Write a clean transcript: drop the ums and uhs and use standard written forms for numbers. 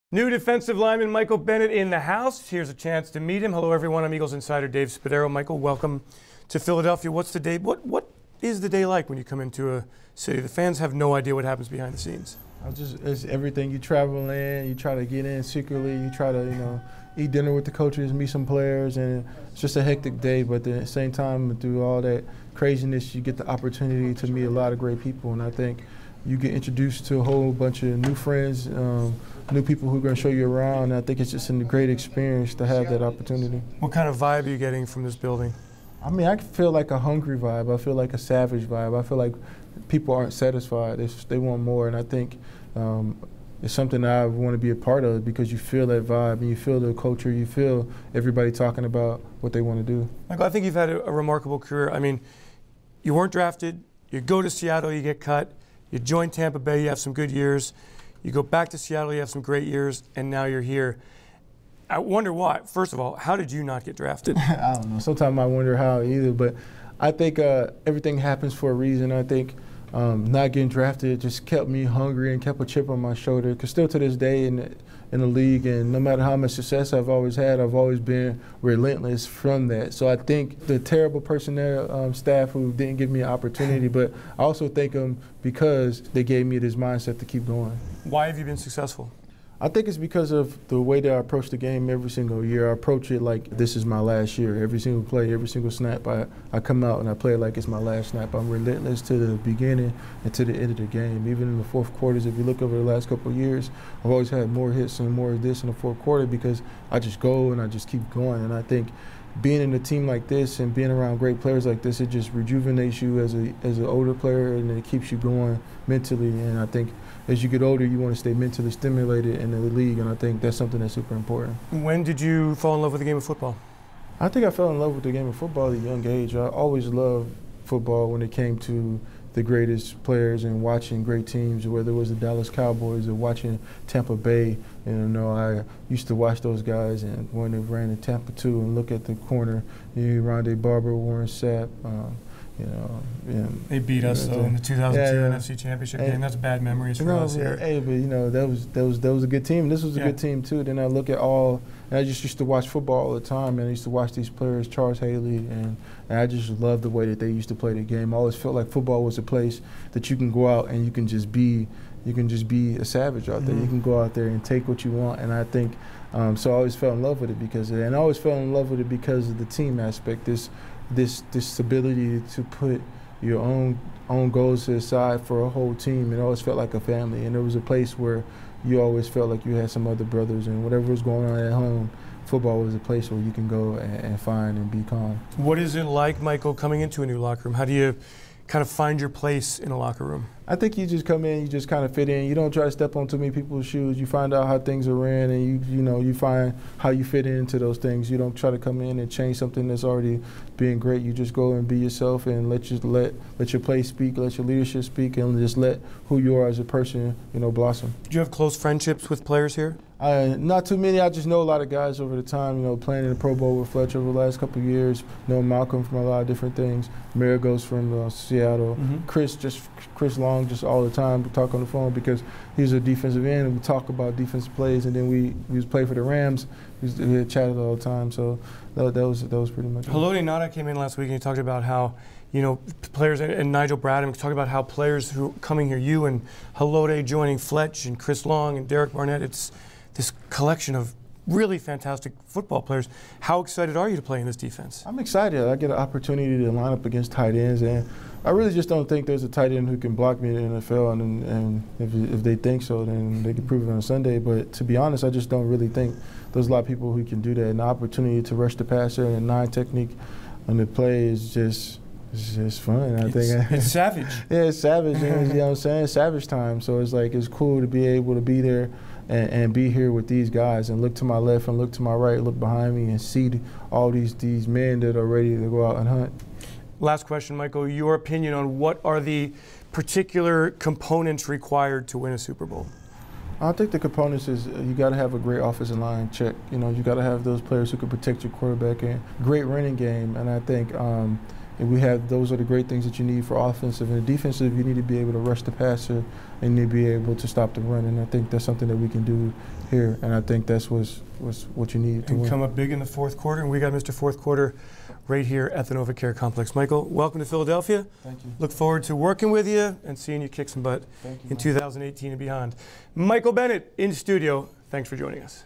New defensive lineman Michael Bennett in the house. Here's a chance to meet him. Hello, everyone. I'm Eagles insider Dave Spadaro. Michael, welcome to Philadelphia. What's the day? What is the day like when you come into a city? The fans have no idea what happens behind the scenes. It's everything. You travel in, you try to get in secretly, you try to, eat dinner with the coaches, meet some players, and it's just a hectic day. But at the same time, through all that craziness, you get the opportunity to meet a lot of great people, and I think you get introduced to a whole bunch of new friends, new people who are going to show you around. And I think it's just a great experience to have that opportunity. What kind of vibe are you getting from this building? I mean, I feel like a hungry vibe. I feel like a savage vibe. I feel like people aren't satisfied. They want more, and I think it's something that I want to be a part of because you feel that vibe and you feel the culture. You feel everybody talking about what they want to do. Michael, I think you've had a remarkable career. I mean, you weren't drafted. You go to Seattle, you get cut. You join Tampa Bay, you have some good years. You go back to Seattle, you have some great years, and now you're here. I wonder why. First of all, how did you not get drafted? I don't know. Sometimes I wonder how either, but I think everything happens for a reason. I think not getting drafted just kept me hungry and kept a chip on my shoulder. Because still to this day in the league, and no matter how much success I've always had, I've always been relentless from that. So I think the terrible personnel staff who didn't give me an opportunity, but I also thank them because they gave me this mindset to keep going. Why have you been successful? I think it's because of the way that I approach the game every single year. I approach it like this is my last year. Every single play, every single snap, I come out and I play it like it's my last snap. I'm relentless to the beginning and to the end of the game. Even in the fourth quarters, if you look over the last couple of years, I've always had more hits and more of this in the fourth quarter because I just go and I just keep going. And I think being in a team like this and being around great players like this, it just rejuvenates you as an older player, and it keeps you going mentally. And I think as you get older, you want to stay mentally stimulated in the league, and I think that's something that's super important. When did you fall in love with the game of football? I think I fell in love with the game of football at a young age. I always loved football when it came to the greatest players and watching great teams, whether it was the Dallas Cowboys or watching Tampa Bay. I used to watch those guys, and when they ran in Tampa too, and look at the corner, Rondé Barber, Warren Sapp. They beat us though in the 2002 NFC Championship game. That's bad memories for us here. Hey, but that was a good team. This was a good team too. Then I look at and I just used to watch football all the time, and I used to watch these players, Charles Haley, and I just loved the way that they used to play the game. I always felt like football was a place that you can go out and you can just be a savage out there. You can go out there and take what you want, and I think so. I always fell in love with it because of that, and I always fell in love with it because of the team aspect. This ability to put your own goals to the side for a whole team. It always felt like a family, and there was a place where you always felt like you had some other brothers, and whatever was going on at home, football was a place where you can go and find and be calm. What is it like, Michael, coming into a new locker room? How do you kind of find your place in a locker room? I think you just come in, you just kind of fit in. You don't try to step on too many people's shoes. You find out how things are ran, and you find how you fit into those things. You don't try to come in and change something that's already being great. You just go and be yourself and let your play speak, let your leadership speak, and just let who you are as a person, blossom. Do you have close friendships with players here? Not too many. I just know a lot of guys over the time, playing in the Pro Bowl with Fletcher over the last couple of years. Know Malcolm from a lot of different things. Marigos from Seattle. Chris Long, just all the time. We talk on the phone because he's a defensive end, and we talk about defensive plays. And then we play for the Rams. We had chatted all the time. So that was pretty much it. Haloti Ngata came in last week and he talked about how players, and Nigel Bradham talked about how players who are coming here, you and Haloti joining Fletch and Chris Long and Derek Barnett, it's this collection of really fantastic football players. How excited are you to play in this defense? I'm excited. I get an opportunity to line up against tight ends, and I really just don't think there's a tight end who can block me in the NFL, and if they think so, then they can prove it on Sunday. But to be honest, I just don't really think there's a lot of people who can do that. And the opportunity to rush the passer and a 9 technique on the play is just fun. I think it's savage. Yeah, it's savage. You know what I'm saying? It's savage time. So it's cool to be able to be there and be here with these guys and look to my left and look to my right, look behind me and see all these men that are ready to go out and hunt. Last question, Michael. Your opinion on what are the particular components required to win a Super Bowl? I think the components is you got to have a great offensive line check. You got to have those players who can protect your quarterback and great running game. And I think those are the great things that you need for offensive. And defensive, you need to be able to rush the passer and you need to be able to stop the run. And I think that's something that we can do here. And I think that's what you need to win. Come up big in the fourth quarter, and we got Mr. Fourth Quarter right here at the NovaCare Complex. Michael, welcome to Philadelphia. Thank you. Look forward to working with you and seeing you kick some butt in 2018 and beyond. Michael Bennett in studio. Thanks for joining us.